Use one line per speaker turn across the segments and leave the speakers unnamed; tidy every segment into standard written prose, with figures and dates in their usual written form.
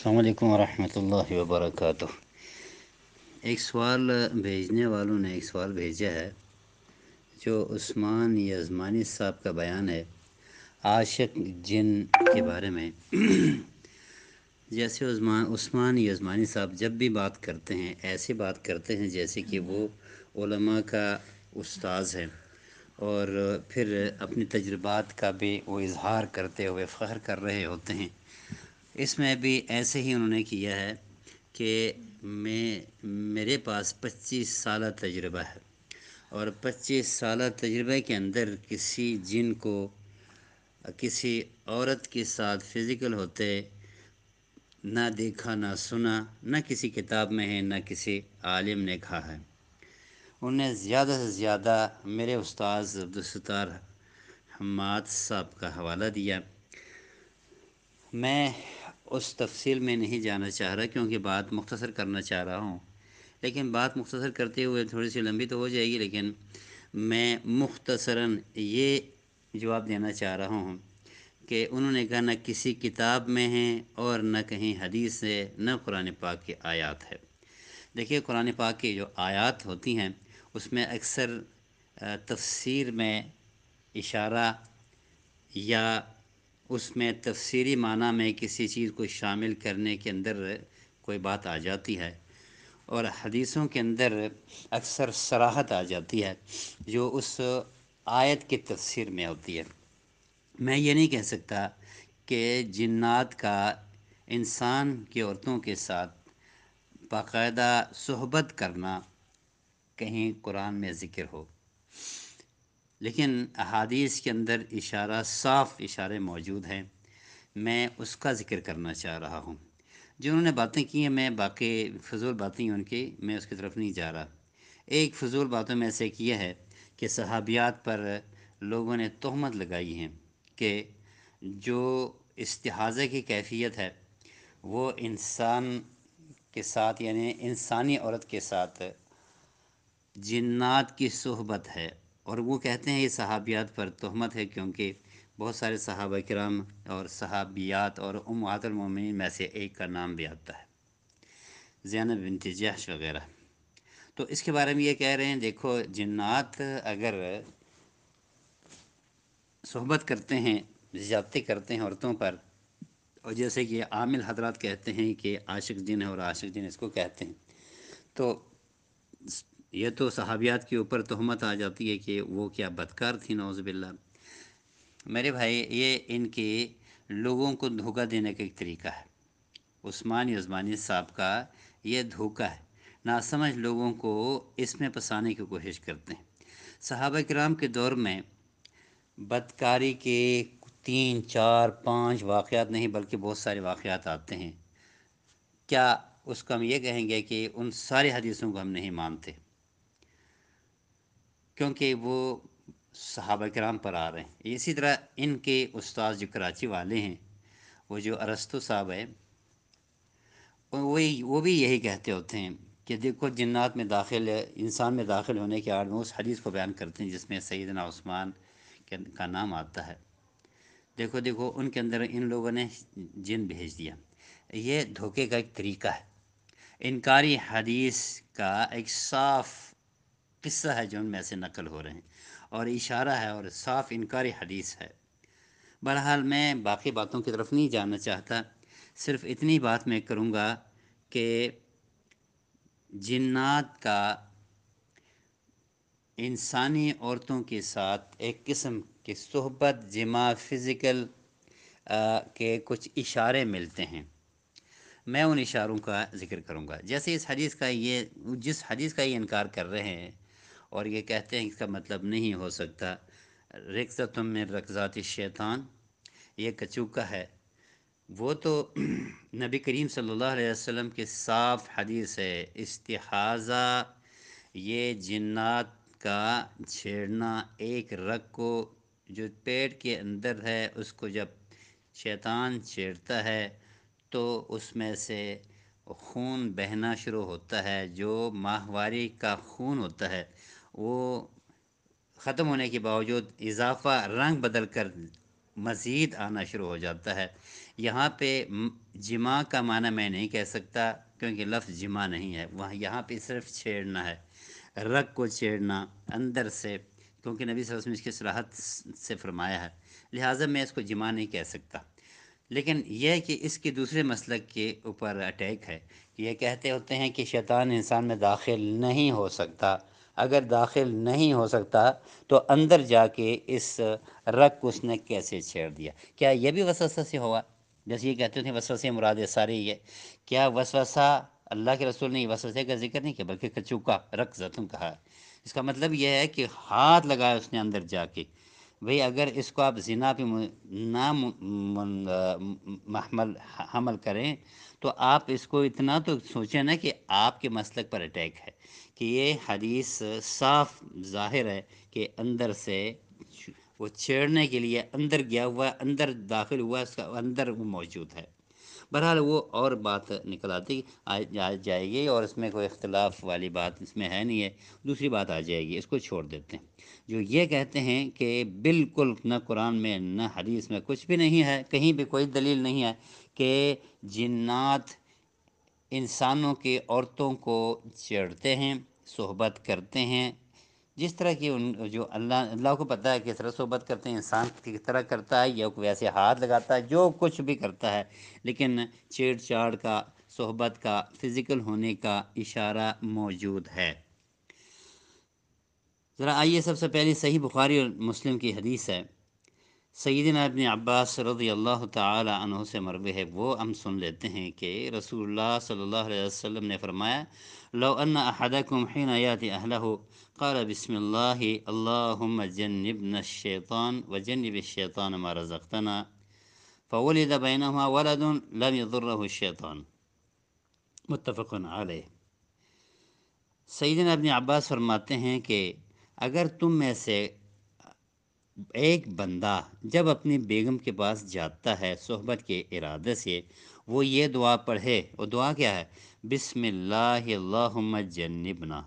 السلام علیکم ورحمۃ اللہ وبرکاتہ۔ ایک سوال بھیجنے والوں نے ایک سوال بھیجا ہے جو عثمان یزمانی صاحب کا بیان ہے عاشق جن کے بارے میں۔ جیسے عثمان یزمانی صاحب جب بھی بات کرتے ہیں ایسے بات کرتے ہیں جیسے کہ وہ علماء کا استاذ ہے، اور پھر اپنی تجربات کا بھی وہ اظہار کرتے ہوئے فخر کر رہے ہوتے ہیں۔ اس میں بھی ایسے ہی انہوں نے کیا ہے کہ میرے پاس 25 سالہ تجربہ ہے، اور 25 سالہ تجربے کے اندر کسی جن کو کسی عورت کے ساتھ فزیکل ہوتے نہ دیکھا نہ سنا، نہ کسی کتاب میں ہے نہ کسی عالم نے کہا ہے۔ انہوں نے زیادہ سے زیادہ میرے استاذ عبدالستار حماد صاحب کا حوالہ دیا۔ میں اس تفصیل میں نہیں جانا چاہ رہا کیونکہ بات مختصر کرنا چاہ رہا ہوں، لیکن بات مختصر کرتے ہوئے تھوڑی سی لمبی تو ہو جائے گی، لیکن میں مختصراً یہ جواب دینا چاہ رہا ہوں کہ انہوں نے کہا نہ کسی کتاب میں ہیں اور نہ کہیں حدیث ہے، نہ قرآن پاک کی آیات ہے۔ دیکھیے، قرآن پاک کی جو آیات ہوتی ہیں اس میں اکثر تفسیر میں اشارہ یا اس میں تفسیری معنی میں کسی چیز کو شامل کرنے کے اندر کوئی بات آ جاتی ہے، اور حدیثوں کے اندر اکثر صراحت آ جاتی ہے جو اس آیت کی تفسیر میں ہوتی ہے۔ میں یہ نہیں کہہ سکتا کہ جنات کا انسان کی عورتوں کے ساتھ باقاعدہ صحبت کرنا کہیں قرآن میں ذکر ہو، لیکن احادیث کے اندر اشارہ صاف اشارے موجود ہیں۔ میں اس کا ذکر کرنا چاہ رہا ہوں۔ جنہوں نے باتیں کی ہیں، میں باقی فضول باتیں ان کی میں اس کی طرف نہیں جا رہا۔ ایک فضول باتوں میں سے کیا ہے کہ صحابیات پر لوگوں نے تہمت لگائی ہیں کہ جو استحاضہ کی کیفیت ہے وہ انسان کے ساتھ یعنی انسانی عورت کے ساتھ جنات کی صحبت ہے، اور وہ کہتے ہیں یہ صحابیات پر تہمت ہے کیونکہ بہت سارے صحابہ کرام اور صحابیات اور امہات المومنین میں سے ایک کا نام بھی آتا ہے، زینب بنت جحش وغیرہ۔ تو اس کے بارے میں یہ کہہ رہے ہیں دیکھو، جنات اگر صحبت کرتے ہیں، زیادتی کرتے ہیں عورتوں پر، اور جیسے کہ عامل حضرات کہتے ہیں کہ عاشق جن ہے اور عاشق جن اس کو کہتے ہیں، تو یہ تو صحابیات کے اوپر تہمت آ جاتی ہے کہ وہ کیا بدکار تھی، نعوذ باللہ۔ میرے بھائی، یہ ان کے لوگوں کو دھوکہ دینے کا ایک طریقہ ہے۔ عثمان یزمانی صاحب کا یہ دھوکہ ہے، ناسمجھ لوگوں کو اس میں پھنسانے کی کوشش کرتے ہیں۔ صحابہ کرام کے دور میں بدکاری کے 3 4 5 واقعات نہیں بلکہ بہت سارے واقعات آتے ہیں۔ کیا اس کو ہم یہ کہیں گے کہ ان ساری حدیثوں کو ہم نہیں مانتے کیونکہ وہ صحابہ کرام پر آ رہے ہیں؟ اسی طرح ان کے استاد جو کراچی والے ہیں، وہ جو ارسطو صاحب ہے، وہ بھی یہی کہتے ہوتے ہیں کہ دیکھو، جنات میں داخل انسان میں داخل ہونے کے آڑ میں اس حدیث کو بیان کرتے ہیں جس میں سیدنا عثمان کا نام آتا ہے۔ دیکھو ان کے اندر ان لوگوں نے جن بھیج دیا۔ یہ دھوکے کا ایک طریقہ ہے۔ انکاری حدیث کا ایک صاف قصہ ہے جو ان میں سے نقل ہو رہے ہیں، اور اشارہ ہے اور صاف انکاری حدیث ہے۔ بہرحال میں باقی باتوں کی طرف نہیں جانا چاہتا، صرف اتنی بات میں کروں گا کہ جنات کا انسانی عورتوں کے ساتھ ایک قسم کی صحبت، جماع، فزیکل کے کچھ اشارے ملتے ہیں۔ میں ان اشاروں کا ذکر کروں گا، جیسے جس حدیث کا یہ انکار کر رہے ہیں اور یہ کہتے ہیں کہ اس کا مطلب نہیں ہو سکتا رقصۃ من رقصات الشیطان، یہ کچوکا ہے، وہ تو نبی کریم صلی اللہ علیہ وسلم کی صاف حدیث ہے۔ استحاضہ یہ جنات کا چھیڑنا، ایک رگ کو جو پیٹ کے اندر ہے اس کو جب شیطان چھیڑتا ہے تو اس میں سے خون بہنا شروع ہوتا ہے، جو ماہواری کا خون ہوتا ہے وہ ختم ہونے کے باوجود اضافہ رنگ بدل کر مزید آنا شروع ہو جاتا ہے۔ یہاں پہ جماع کا معنی میں نہیں کہہ سکتا کیونکہ لفظ جماع نہیں ہے، وہاں یہاں پہ صرف چھیڑنا ہے، رگ کو چھیڑنا اندر سے، کیونکہ نبی صلی اللہ علیہ وسلم اس کی صراحت سے فرمایا ہے، لہٰذا میں اس کو جماع نہیں کہہ سکتا۔ لیکن یہ ہے کہ اس کے دوسرے مسلک کے اوپر اٹیک ہے کہ یہ کہتے ہوتے ہیں کہ شیطان انسان میں داخل نہیں ہو سکتا، اگر داخل نہیں ہو سکتا تو اندر جا کے اس رگ کو اس نے کیسے چھیڑ دیا؟ کیا یہ بھی وسوسہ سے ہوا؟ جیسے یہ کہتے تھے وسوسے مراد سارے یہ، کیا وسوسہ اللہ کے رسول نے وسوسے کا ذکر نہیں کیا بلکہ کچوکا رق زتم کہا ہے؟ اس کا مطلب یہ ہے کہ ہاتھ لگایا اس نے اندر جا کے۔ بھئی اگر اس کو آپ زنا پہ نہ محمل حمل کریں تو آپ اس کو اتنا تو سوچیں نا کہ آپ کے مسلک پر اٹیک ہے، کہ یہ حدیث صاف ظاہر ہے کہ اندر سے وہ چھیڑنے کے لیے اندر گیا ہوا ہے، اندر داخل ہوا ہے، اس کا اندر وہ موجود ہے۔ بہرحال وہ اور بات نکل آتی جائے گی، اور اس میں کوئی اختلاف والی بات اس میں ہے نہیں ہے، دوسری بات آ جائے گی، اس کو چھوڑ دیتے ہیں۔ جو یہ کہتے ہیں کہ بالکل نہ قرآن میں نہ حدیث میں کچھ بھی نہیں ہے، کہیں بھی کوئی دلیل نہیں ہے کہ جنات انسانوں کے عورتوں کو چھیڑتے ہیں، صحبت کرتے ہیں، جس طرح کی جو اللہ کو پتہ ہے کس طرح صحبت کرتے ہیں، انسان کی طرح کرتا ہے یا کوئی ایسے ہاتھ لگاتا ہے، جو کچھ بھی کرتا ہے، لیکن چھیڑ چھاڑ کا، صحبت کا، فزیکل ہونے کا اشارہ موجود ہے۔ ذرا آئیے سب سے پہلے صحیح بخاری اور مسلم کی حدیث ہے، سیدنا ابن عباس رضی اللہ تعالی عنہ سے مروی ہے، وہ ہم سن لیتے ہیں کہ رسول اللہ صلی اللہ علیہ وسلم نے فرمایا، لو ان احدکم حین یاتی اہلہ قال بسم اللہ اللہم جنبنا الشیطان وجنب الشیطان ما رزقتنا فولد بینہما ولد لم یضرہ الشیطان، متفق علیہ۔ سیدنا ابن عباس فرماتے ہیں کہ اگر تم میں سے ایک بندہ جب اپنی بیگم کے پاس جاتا ہے صحبت کے ارادے سے، وہ یہ دعا پڑھے، وہ دعا کیا ہے؟ بسم اللہ اللہم جنبنا،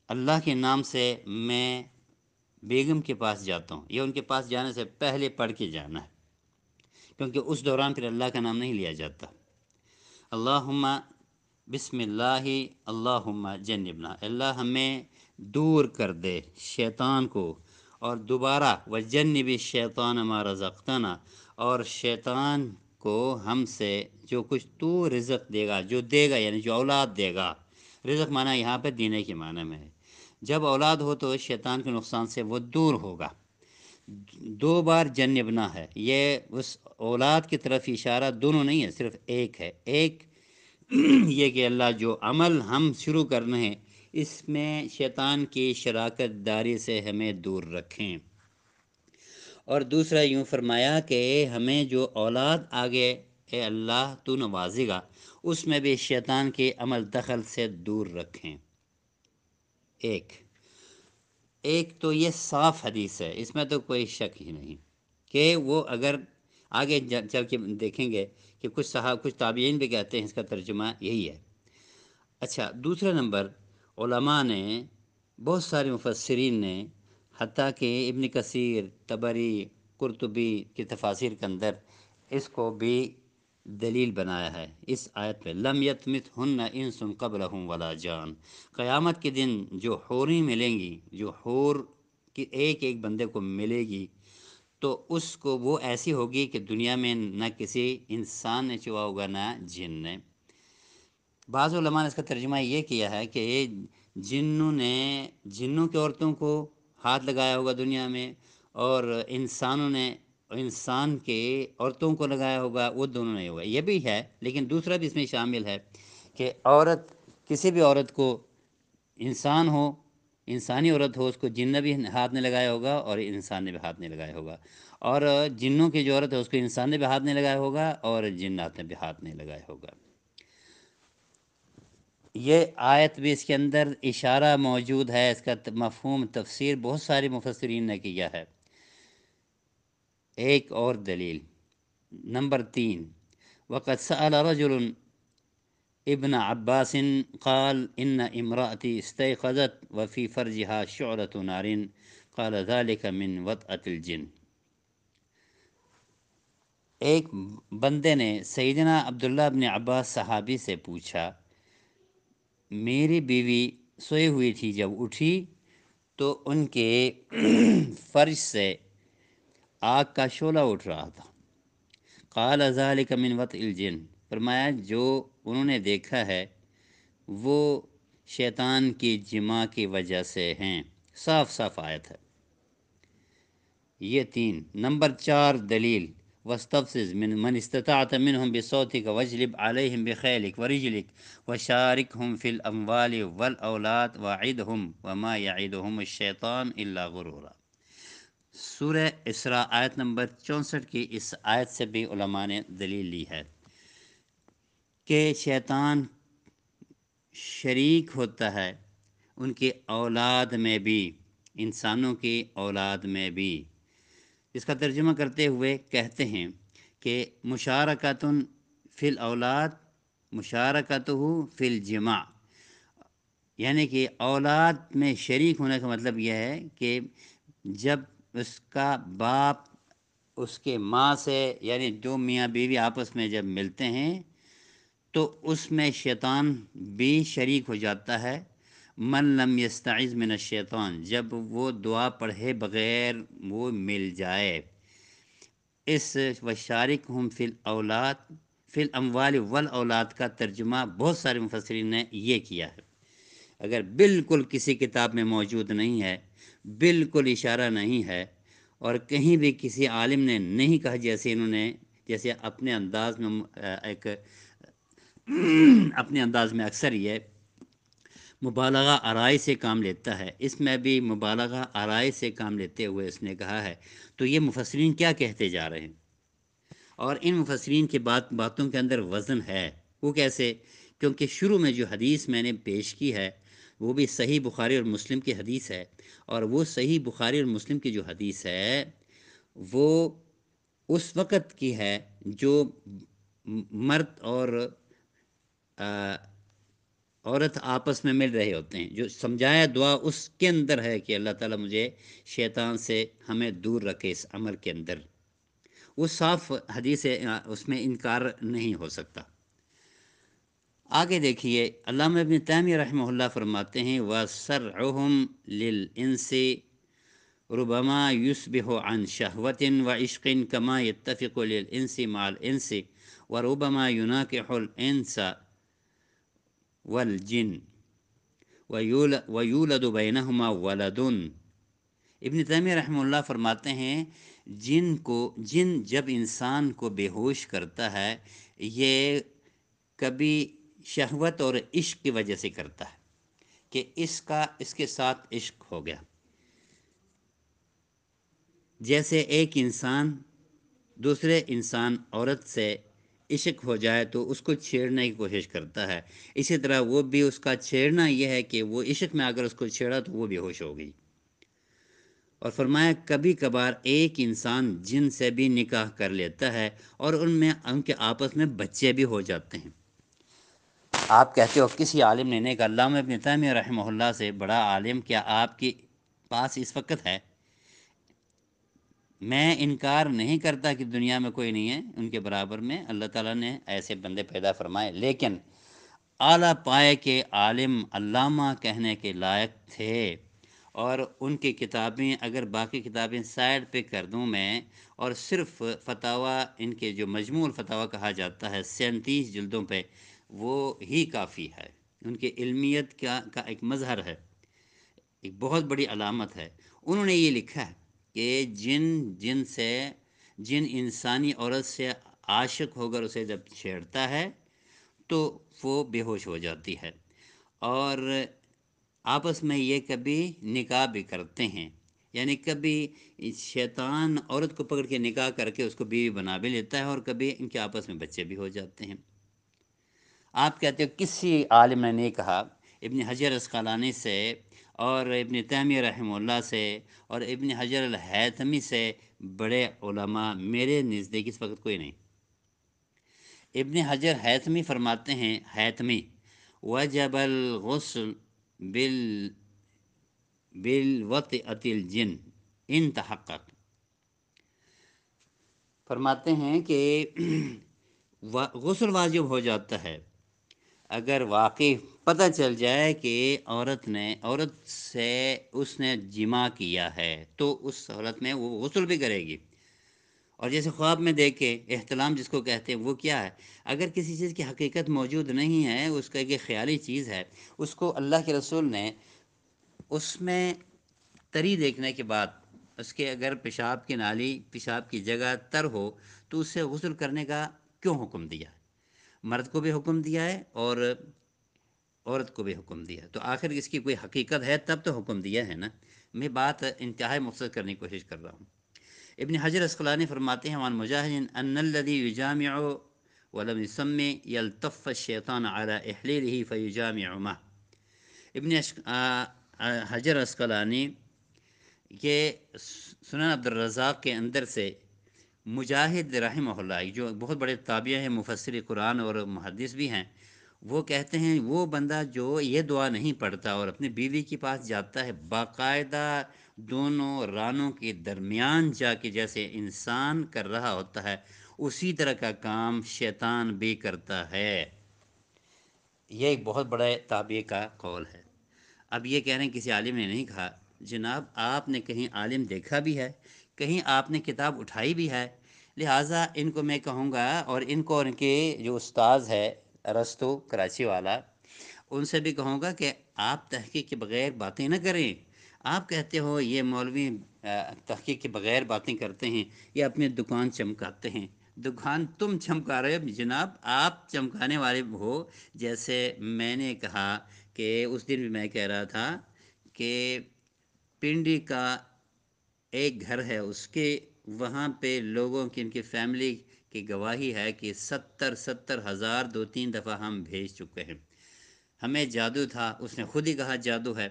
اللہ کے نام سے میں بیگم کے پاس جاتا ہوں، یہ ان کے پاس جانے سے پہلے پڑھ کے جانا ہے، کیونکہ اس دوران پھر اللہ کا نام نہیں لیا جاتا۔ اللہم بسم اللہ اللہم جنبنا، اللہ ہمیں دور کر دے شیطان کو، اور دوبارہ وجنب الشیطان ما رزقتنا، اور شیطان کو ہم سے جو کچھ تو رزق دے گا، جو دے گا یعنی جو اولاد دے گا، رزق معنی یہاں پہ دینے کے معنی میں ہے، جب اولاد ہو تو شیطان کے نقصان سے وہ دور ہوگا۔ دو بار جنبنا ہے، یہ اس اولاد کی طرف اشارہ دونوں نہیں ہے، صرف ایک ہے۔ ایک یہ کہ اللہ جو عمل ہم شروع کرنے ہیں اس میں شیطان کی شراکت داری سے ہمیں دور رکھیں، اور دوسرا یوں فرمایا کہ ہمیں جو اولاد آگے اے اللہ تو نوازے گا اس میں بھی شیطان کے عمل دخل سے دور رکھیں۔ ایک تو یہ صاف حدیث ہے، اس میں تو کوئی شک ہی نہیں کہ وہ اگر آگے چل کے دیکھیں گے کہ کچھ تابعین بھی کہتے ہیں اس کا ترجمہ یہی ہے۔ اچھا، دوسرا نمبر، علماء نے، بہت سارے مفسرین نے، حتیٰ کہ ابن کثیر، طبری، قرطبی کی تفاسیر کے اندر اس کو بھی دلیل بنایا ہے اس آیت پہ، لم یتمثہن انس قبلہم ولا جان، قیامت کے دن جو حوریں ملیں گی، جو حور کی ایک ایک بندے کو ملے گی تو اس کو وہ ایسی ہوگی کہ دنیا میں نہ کسی انسان نے چھوا ہوگا نہ جن نے۔ بعض علماء نے اس کا ترجمہ یہ کیا ہے کہ جنوں کی عورتوں کو ہاتھ لگایا ہوگا دنیا میں، اور انسانوں نے انسان کے عورتوں کو لگایا ہوگا، وہ دونوں نہیں ہوگا، یہ بھی ہے، لیکن دوسرا بھی اس میں شامل ہے کہ عورت، کسی بھی عورت کو، انسان ہو، انسانی عورت ہو، اس کو جن نے بھی ہاتھ نہیں لگایا ہوگا اور انسان نے بھی ہاتھ نہیں لگایا ہوگا، اور جنوں کی جو عورت ہے اس کو انسان نے بھی ہاتھ نہیں لگایا ہوگا اور جنات نے بھی ہاتھ نہیں لگایا ہوگا۔ یہ آیت بھی اس کے اندر اشارہ موجود ہے، اس کا مفہوم تفسیر بہت سارے مفسرین نے کیا ہے۔ ایک اور دلیل، نمبر 3، وقد سأل رجل ابن عباس قال ان امرأتی استيقظت وفي فرجها شعلة نار قال ذلك من وطأة الجن۔ ایک بندے نے سیدنا عبداللہ ابن عباس صحابی سے پوچھا، میری بیوی سوئی ہوئی تھی، جب اٹھی تو ان کے فرش سے آگ کا شعلہ اٹھ رہا تھا۔ قال ذلک من وطء الجن، فرمایا جو انہوں نے دیکھا ہے وہ شیطان کی جماع کی وجہ سے ہیں۔ صاف صاف آیت ہے۔ یہ 3 نمبر 4 دلیل، واستفزز من استطاعت منهم بصوتك واجلب عليهم بخيلك ورجلك وشاركهم في الاموال والاولاد وعدهم وما يعدهم الشیطان الا غرورا۔ سورہ اسراء آیت نمبر 64 کی اس آیت سے بھی علماء نے دلیل لی ہے کہ شیطان شریک ہوتا ہے ان کی اولاد میں بھی، انسانوں کی اولاد میں بھی۔ اس کا ترجمہ کرتے ہوئے کہتے ہیں کہ مشارکۃ فی الاولاد مشارکتہ فی الجماع، یعنی کہ اولاد میں شریک ہونے کا مطلب یہ ہے کہ جب اس کا باپ اس کے ماں سے، یعنی دو میاں بیوی آپس میں جب ملتے ہیں تو اس میں شیطان بھی شریک ہو جاتا ہے۔ من لم یستعذ من الشیطان، جب وہ دعا پڑھے بغیر وہ مل جائے۔ اس وشارکہم فی الاولاد فی الاموال والاولاد کا ترجمہ بہت سارے مفسرین نے یہ کیا ہے۔ اگر بالکل کسی کتاب میں موجود نہیں ہے، بالکل اشارہ نہیں ہے، اور کہیں بھی کسی عالم نے نہیں کہا، جیسے انہوں نے جیسے اپنے انداز میں اپنے انداز میں اکثر یہ مبالغہ آرائی سے کام لیتا ہے، اس میں بھی مبالغہ آرائی سے کام لیتے ہوئے اس نے کہا ہے۔ تو یہ مفسرین کیا کہتے جا رہے ہیں؟ اور ان مفسرین کی باتوں کے اندر وزن ہے۔ وہ کیسے؟ کیونکہ شروع میں جو حدیث میں نے پیش کی ہے وہ بھی صحیح بخاری اور مسلم کی حدیث ہے، اور وہ صحیح بخاری اور مسلم کی جو حدیث ہے وہ اس وقت کی ہے جو مرد اور عورت آپس میں مل رہے ہوتے ہیں، جو سمجھایا دعا اس کے اندر ہے کہ اللہ تعالیٰ مجھے شیطان سے ہمیں دور رکھے اس عمل کے اندر۔ وہ صاف حدیث ہے، اس میں انکار نہیں ہو سکتا۔ آگے دیکھیے، علامہ ابن تیمیہ رحمہ اللہ فرماتے ہیں وَسَرْعُهُمْ لِلْإِنسِ رُبَمَا يُصْبِحُ عَنْ شَهْوَةٍ وَعِشْقٍ كَمَا يَتَّفِقُ لِلْإِنسِ مَعَ الْإِنسِ وَرُبَمَا يُنَاكِحُ الْإِنسَ وَالْجِنَّ وَيُولَدُ بَيْنَهُمَا وَلَدٌ۔ ابن تیمیہ رحمہ اللہ فرماتے ہیں جن جب انسان کو بے ہوش کرتا ہے یہ کبھی شہوت اور عشق کی وجہ سے کرتا ہے کہ اس کے ساتھ عشق ہو گیا۔ جیسے ایک انسان دوسرے انسان عورت سے عشق ہو جائے تو اس کو چھیڑنے کی کوشش کرتا ہے، اسی طرح وہ بھی اس کا چھیڑنا یہ ہے کہ وہ عشق میں اگر اس کو چھیڑا تو وہ بے ہوش ہو گئی۔ اور فرمایا کبھی کبھار ایک انسان جن سے بھی نکاح کر لیتا ہے اور ان کے آپس میں بچے بھی ہو جاتے ہیں۔ آپ کہتے ہو کسی عالم نے نہیں کہا، علامہ ابن تیمیہ رحمہ اللہ سے بڑا عالم کیا آپ کے پاس اس وقت ہے؟ میں انکار نہیں کرتا کہ دنیا میں کوئی نہیں ہے ان کے برابر میں، اللہ تعالیٰ نے ایسے بندے پیدا فرمائے، لیکن اعلیٰ پائے کے عالم علامہ کہنے کے لائق تھے۔ اور ان کی کتابیں اگر باقی کتابیں سائڈ پہ کر دوں میں اور صرف فتاویٰ، ان کے جو مجموع الفتاویٰ کہا جاتا ہے 37 جلدوں پہ، وہ ہی کافی ہے۔ ان کی علمیت کا ایک مظہر ہے، ایک بہت بڑی علامت ہے۔ انہوں نے یہ لکھا ہے کہ جن انسانی عورت سے عاشق ہو کر اسے جب چھیڑتا ہے تو وہ بے ہوش ہو جاتی ہے، اور آپس میں یہ کبھی نکاح بھی کرتے ہیں، یعنی کبھی شیطان عورت کو پکڑ کے نکاح کر کے اس کو بیوی بنا بھی لیتا ہے، اور کبھی ان کے آپس میں بچے بھی ہو جاتے ہیں۔ آپ کہتے ہو کسی عالم نے نہیں کہا، ابن حجر عسقلانی سے اور ابن تیمیہ رحمہ اللہ سے اور ابن حجر الہیثمی سے بڑے علماء میرے نزدیک اس وقت کوئی نہیں۔ ابن حجر ہیثمی فرماتے ہیں، ہیثمی وجب الغسل بالوطئۃ الجن ان تحقق، فرماتے ہیں کہ غسل واجب ہو جاتا ہے اگر واقعی پتہ چل جائے کہ عورت سے اس نے جمع کیا ہے تو اس حالت میں وہ غسل بھی کرے گی۔ اور جیسے خواب میں دیکھے احتلام جس کو کہتے ہیں وہ کیا ہے؟ اگر کسی چیز کی حقیقت موجود نہیں ہے، اس کا ایک خیالی چیز ہے، اس کو اللہ کے رسول نے اس میں تری دیکھنے کے بعد اس کے اگر پیشاب کی نالی پیشاب کی جگہ تر ہو تو اس سے غسل کرنے کا کیوں حکم دیا؟ مرد کو بھی حکم دیا ہے اور عورت کو بھی حکم دیا، تو آخر اس کی کوئی حقیقت ہے تب تو حکم دیا ہے نا۔ میں بات انتہائی مختصر کرنے کی کوشش کر رہا ہوں۔ ابن حجر اسقلانی فرماتے ہیں وعن مجاہد ان الذي يجامع ولم يسمي يلتف الشيطان على احلیلہ فيجامع معه۔ حجر اسقلانی کے سنن عبد الرزاق کے اندر سے مجاہد رحمہ اللہ جو بہت بڑے تابعی ہیں، مفسر قرآن اور محدث بھی ہیں، وہ کہتے ہیں وہ بندہ جو یہ دعا نہیں پڑھتا اور اپنی بیوی کے پاس جاتا ہے باقاعدہ دونوں رانوں کے درمیان جا کے جیسے انسان کر رہا ہوتا ہے، اسی طرح کا کام شیطان بھی کرتا ہے۔ یہ ایک بہت بڑے تابعی کا قول ہے۔ اب یہ کہہ رہے ہیں کسی عالم نے نہیں کہا، جناب آپ نے کہیں عالم دیکھا بھی ہے، کہیں آپ نے کتاب اٹھائی بھی ہے، لہٰذا ان کو میں کہوں گا اور ان کو ان کے جو استاذ ہے ارسطو کراچی والا، ان سے بھی کہوں گا کہ آپ تحقیق کے بغیر باتیں نہ کریں۔ آپ کہتے ہو یہ مولوی تحقیق کے بغیر باتیں کرتے ہیں، یہ اپنی دکان چمکاتے ہیں۔ دکان تم چمکا رہے ہو جناب، آپ چمکانے والے ہو۔ جیسے میں نے کہا کہ اس دن بھی میں کہہ رہا تھا کہ پنڈی کا ایک گھر ہے، اس کے وہاں پہ لوگوں کی ان کی فیملی کی گواہی ہے کہ 70,000 2-3 دفعہ ہم بھیج چکے ہیں۔ ہمیں جادو تھا، اس نے خود ہی کہا جادو ہے۔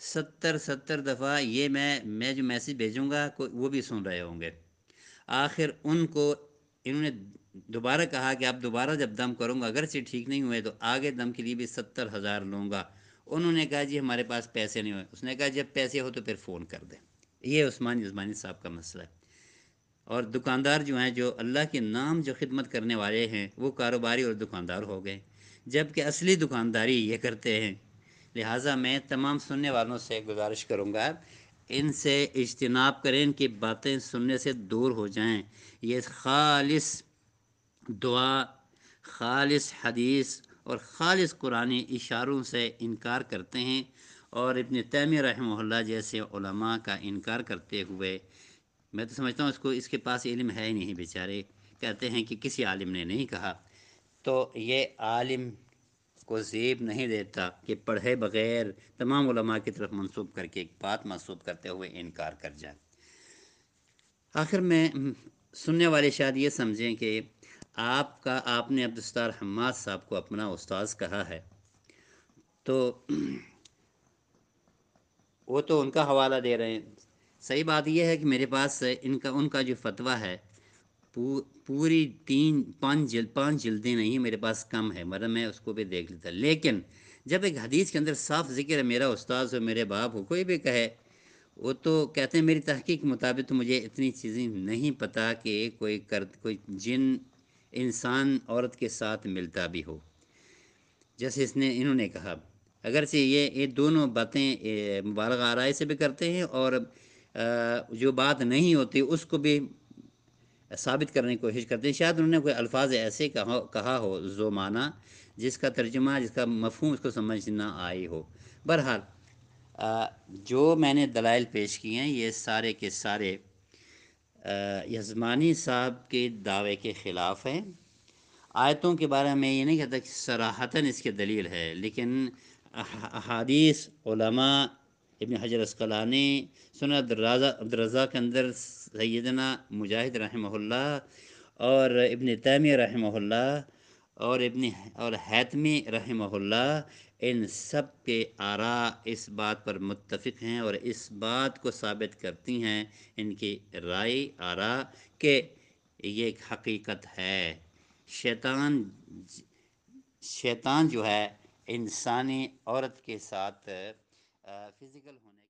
70 دفعہ یہ میں جو میسیج بھیجوں گا وہ بھی سن رہے ہوں گے۔ آخر انہوں نے دوبارہ کہا کہ اب دوبارہ جب دم کروں گا اگرچہ ٹھیک نہیں ہوئے تو آگے دم کے لیے بھی 70,000 لوں گا۔ انہوں نے کہا جی ہمارے پاس پیسے نہیں ہوئے۔ اس نے کہا جب پیسے ہو تو پھر فون کر دیں۔ یہ عثمانی صاحب کا مسئلہ ہے۔ اور دکاندار جو ہیں، جو اللہ کے نام جو خدمت کرنے والے ہیں، وہ کاروباری اور دکاندار ہو گئے، جبکہ اصلی دکانداری یہ کرتے ہیں۔ لہٰذا میں تمام سننے والوں سے گزارش کروں گا ان سے اجتناب کریں، ان کی باتیں سننے سے دور ہو جائیں۔ یہ خالص دعا، خالص حدیث اور خالص قرآنی اشاروں سے انکار کرتے ہیں، اور ابن تیمیہ رحمہ اللہ جیسے علماء کا انکار کرتے ہوئے میں تو سمجھتا ہوں اس کے پاس علم ہے ہی نہیں بیچارے، کہتے ہیں کہ کسی عالم نے نہیں کہا۔ تو یہ عالم کو زیب نہیں دیتا کہ پڑھے بغیر تمام علماء کی طرف منسوب کر کے ایک بات منسوب کرتے ہوئے انکار کر جائے۔ آخر میں سننے والے شاید یہ سمجھیں کہ آپ نے عبدالستار حماد صاحب کو اپنا استاذ کہا ہے، تو وہ تو ان کا حوالہ دے رہے ہیں۔ صحیح بات یہ ہے کہ میرے پاس ان کا جو فتویٰ ہے پوری 5 جلدیں نہیں، میرے پاس کم ہے، مگر میں اس کو بھی دیکھ لیتا۔ لیکن جب ایک حدیث کے اندر صاف ذکر ہے میرا استاذ ہو، میرے باپ ہو، کوئی بھی کہے، وہ تو کہتے ہیں میری تحقیق کے مطابق تو مجھے اتنی چیزیں نہیں پتہ کہ کوئی جن انسان عورت کے ساتھ ملتا بھی ہو، جیسے انہوں نے کہا۔ اگرچہ یہ دونوں باتیں مبالغہ آرائی سے بھی کرتے ہیں، اور جو بات نہیں ہوتی اس کو بھی ثابت کرنے کی کوشش کرتے ہیں۔ شاید انہوں نے کوئی الفاظ ایسے کہا ہو ذو معنی، جس کا ترجمہ، جس کا مفہوم اس کو سمجھ نہ آئی ہو۔ بہرحال جو میں نے دلائل پیش کیے ہیں یہ سارے کے سارے یزمانی صاحب کے دعوے کے خلاف ہیں۔ آیتوں کے بارے میں یہ نہیں کہتا کہ صراحتاً اس کی دلیل ہے، لیکن احادیث، علماء، ابن حجر اسقلانی، سنن عبدالرزاق کے اندر سیدنا مجاہد رحمہ اللہ اور ابن تیمیہ رحمہ اللہ اور حیتمی رحمہ اللہ، ان سب کے آراء اس بات پر متفق ہیں اور اس بات کو ثابت کرتی ہیں، ان کی رائے آراء، کہ یہ ایک حقیقت ہے۔ شیطان جو ہے انسانی عورت کے ساتھ فزیکل ہونے